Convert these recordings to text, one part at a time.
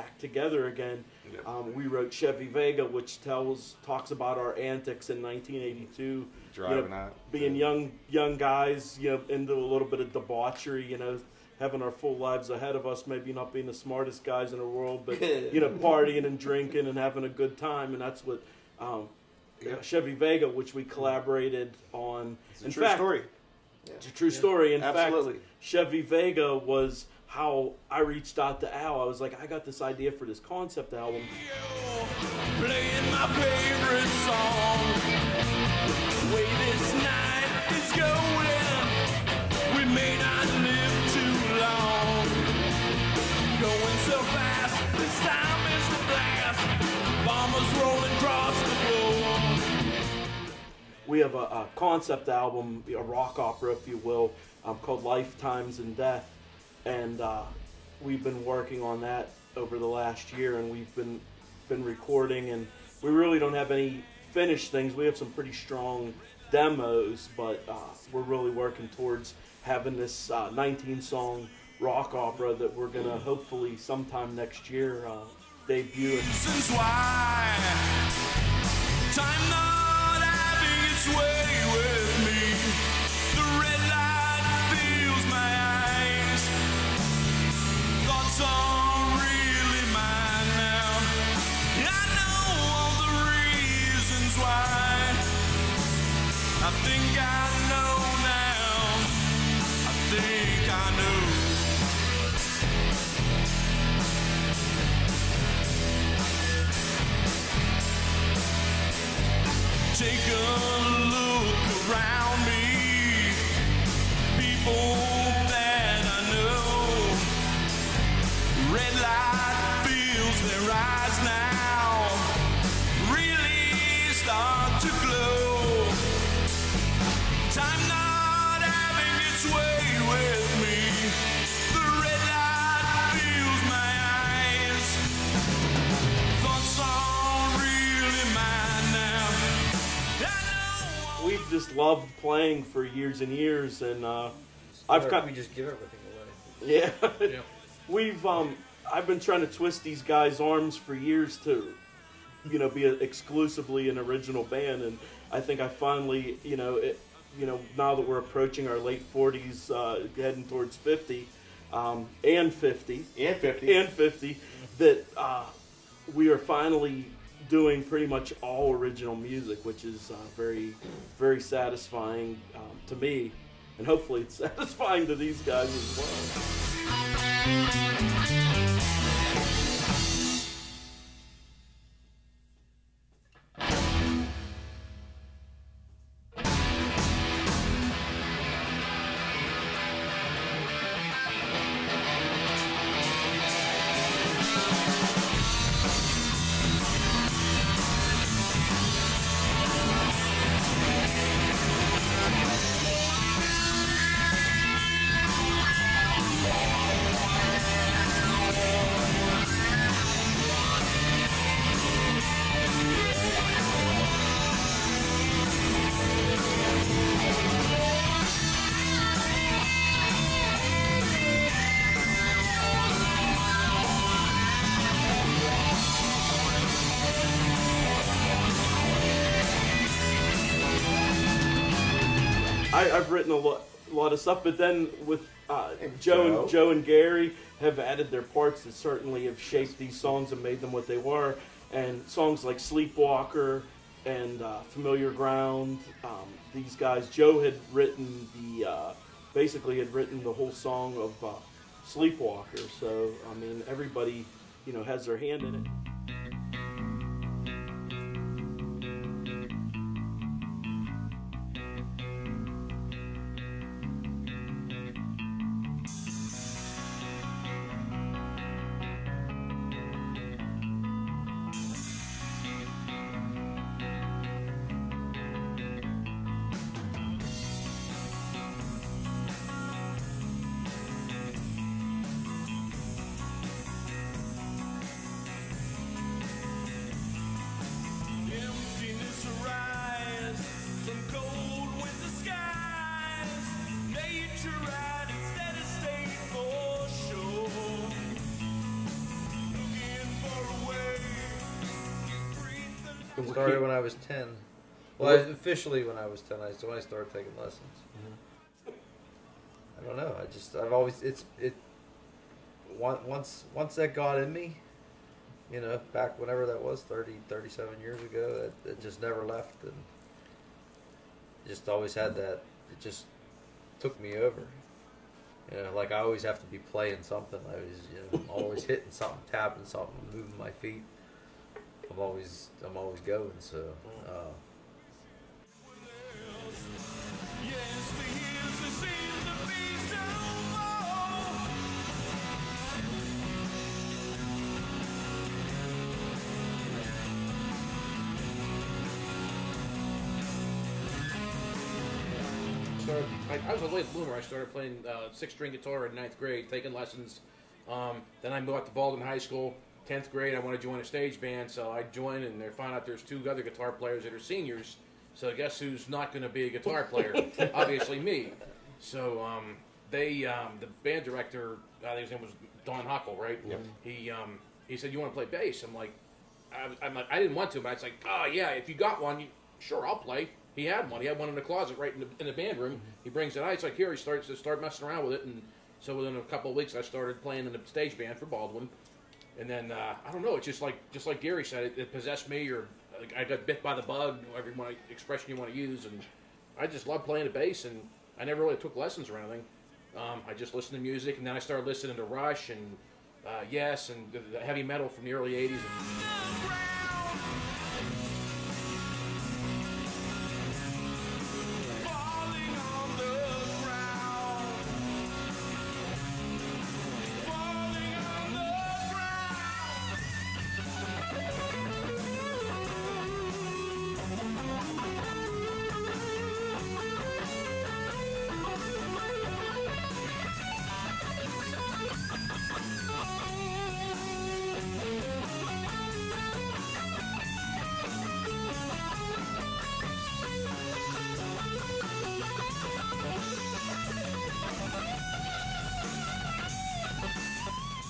back together again. We wrote Chevy Vega, which talks about our antics in 1982. Driving out. Being young guys, into a little bit of debauchery, having our full lives ahead of us, maybe not being the smartest guys in the world, but, partying and drinking and having a good time. And that's what Chevy Vega, which we collaborated on. It's a true story. It's a true story. In Absolutely. fact, Chevy Vega was how I reached out to Al. I was like, I got this idea for this concept album. Playing my favorite song. The way this night is going, we may not live too long. Going so fast, this time is the blast. Bombers rolling across the globe. We have a concept album, a rock opera, if you will, called Lifetimes in Death. And we've been working on that over the last year, and we've been recording, and we really don't have any finished things. We have some pretty strong demos, but we're really working towards having this 19-song rock opera that we're going to hopefully sometime next year debut. Reasons why time not having its way with me. The red light fills my eyes. Thoughts are really mine now. I know all the reasons why. I think I know now. I think I know. Take a look around me. People that I know. Red light fills their eyes now. Really start to glow. Time not having its way with me. The red light fills my eyes. Thoughts are really mine now. We've just loved playing for years and years, and We just give everything away. yeah. We've I've been trying to twist these guys' arms for years to, be exclusively an original band, and I think I finally, now that we're approaching our late 40s, heading towards 50, and 50, that we are finally doing pretty much all original music, which is very, very satisfying to me, and hopefully it's satisfying to these guys as well. I've written a lot of stuff, but then with Joe and Gary have added their parts that certainly have shaped these songs and made them what they were. And songs like Sleepwalker and Familiar Ground, these guys, Joe had written basically had written the whole song of Sleepwalker. So, I mean, everybody, has their hand in it. Started when I was 10. Well, officially when I was 10, so when I started taking lessons. I don't know. I've always once that got in me, you know, back whenever that was, 37 years ago, that just never left, and just always had that. It just took me over. You know, like I always have to be playing something. I was, you know, always hitting something, tapping something, moving my feet. I'm always going. So. I was a late bloomer. I started playing 6-string guitar in 9th grade, taking lessons. Then I moved out to Baldwin High School. 10th grade, I wanted to join a stage band, so I joined, and they found out there's 2 other guitar players that are seniors. So guess who's not going to be a guitar player? Obviously me. So the band director, I think his name was Don Huckle, right? Yep. He said, "You want to play bass?" I'm like, I didn't want to, but it's like, oh yeah, if you got one, sure, I'll play. He had one. He had one in the closet right in the band room. He brings it out. It's like, here, he starts to start messing around with it. And so within a couple of weeks, I started playing in the stage band for Baldwin. And then, I don't know, it's just like Gary said, it possessed me, or like, I got bit by the bug, every expression you want to use. And I just loved playing the bass, and I never really took lessons or anything. I just listened to music, and then I started listening to Rush and Yes, and the heavy metal from the early 80s.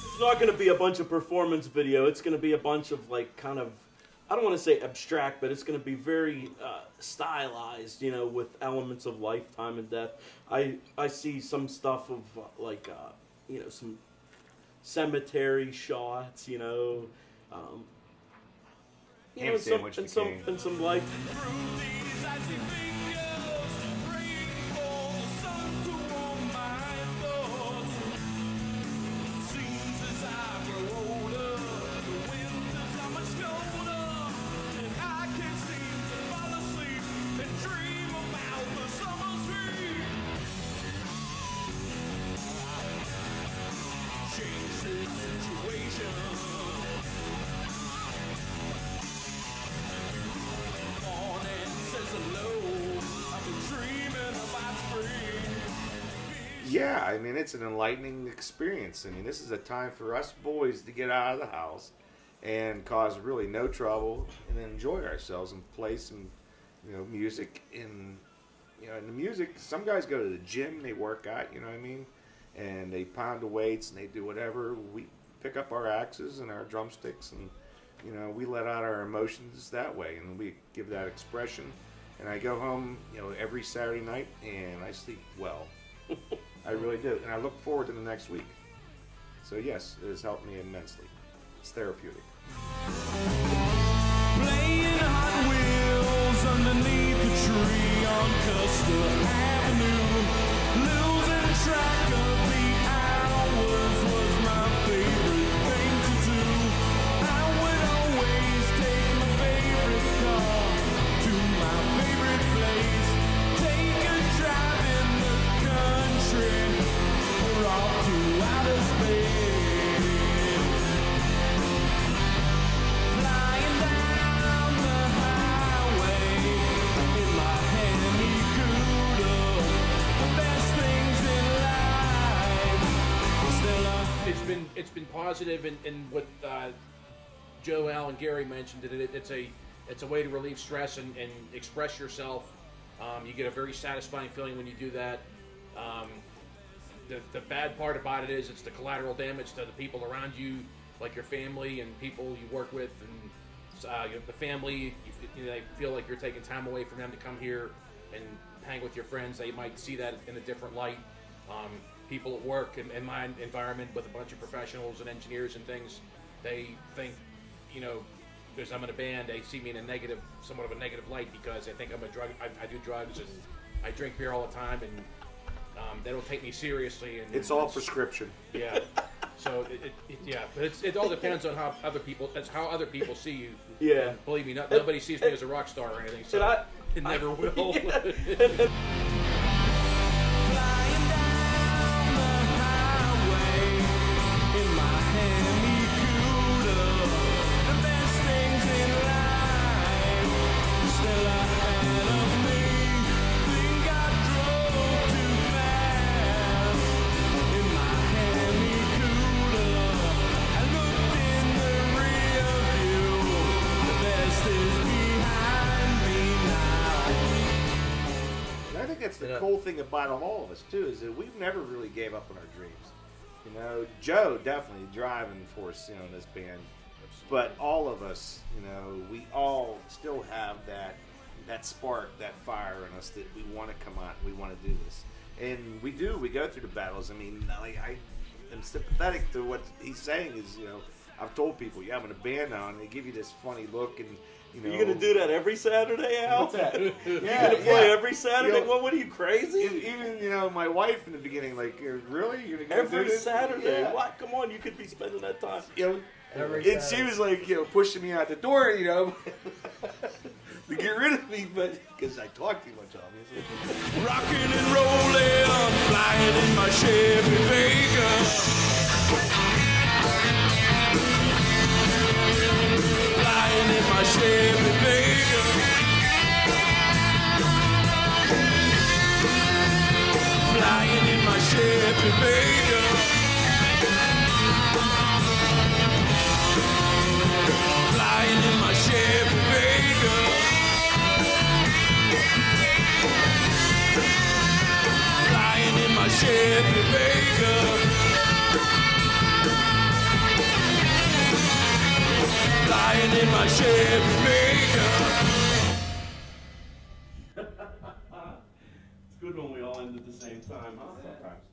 It's not going to be a bunch of performance video. It's going to be a bunch of, like, kind of, I don't want to say abstract, but it's going to be very stylized, you know, with elements of lifetime and death. I see some stuff of, like, you know, some cemetery shots, you know, Ham sandwich and some life. Yeah, I mean, it's an enlightening experience. I mean, this is a time for us boys to get out of the house and cause really no trouble and enjoy ourselves and play some, you know, music. And, you know, in the music, some guys go to the gym, they work out, you know what I mean? And they pound the weights and they do whatever. We pick up our axes and our drumsticks and, you know, we let out our emotions that way and we give that expression. And I go home, you know, every Saturday night and I sleep well. I really do, and I look forward to the next week. So yes, it has helped me immensely. It's therapeutic. Playing Hot Wheels underneath the tree on Custer Avenue, losing track of the hours was my favorite thing to do. I would always take my favorite car to my favorite place, take a drive in the country, or off to outer space, flying down the highway in my Hemi Cuda. The best things in life still are. It's been positive, and what Joe, Al, and Gary mentioned, that it's a way to relieve stress and express yourself. You get a very satisfying feeling when you do that. The bad part about it is it's the collateral damage to the people around you, like your family and people you work with, and the family, they feel like you're taking time away from them to come here and hang with your friends. They might see that in a different light. People at work in my environment with a bunch of professionals and engineers and things, they think, because I'm in a band, they see me in somewhat of a negative light because they think I'm a drug. I do drugs and I drink beer all the time, and they don't take me seriously. And It's all prescription. Yeah. So but it all depends on how other people. That's how other people see you. Yeah. And believe me, nobody sees me as a rock star or anything. So it never will. Yeah. Flying down the highway in my Hemi Cuda. The best things in life still ahead of me. Think I drove too fast in my Hemi Cuda. I looked in the rear view. The best is behind me now. And I think that's the cool thing about all of us too, is that we've never really gave up on our dreams. Joe definitely driving force, in this band, but all of us, we all still have that spark, that fire in us that we want to come out and we want to do this, and we do. We go through the battles. I mean, I am sympathetic to what he's saying. Is I've told people, I'm in a band now, and they give you this funny look, and You gonna do that every Saturday, Al? What's that? You gonna play every Saturday? You know, What are you, crazy? Even my wife in the beginning, like, really, you're gonna go Every do this? Saturday? Yeah. What? Come on, you could be spending that time. Every And she Saturday. was like, pushing me out the door, to get rid of me, but because I talk too much, obviously. Rocking and rolling, flying in my Chevy Vega. Flying in my Chevy Vega. Flying in my Chevy Vega. Flying in my Chevy Vega. Flying in my Chevy Vega. Flying in my Chevy Vega. It's good when we all end at the same time, huh? Sometimes.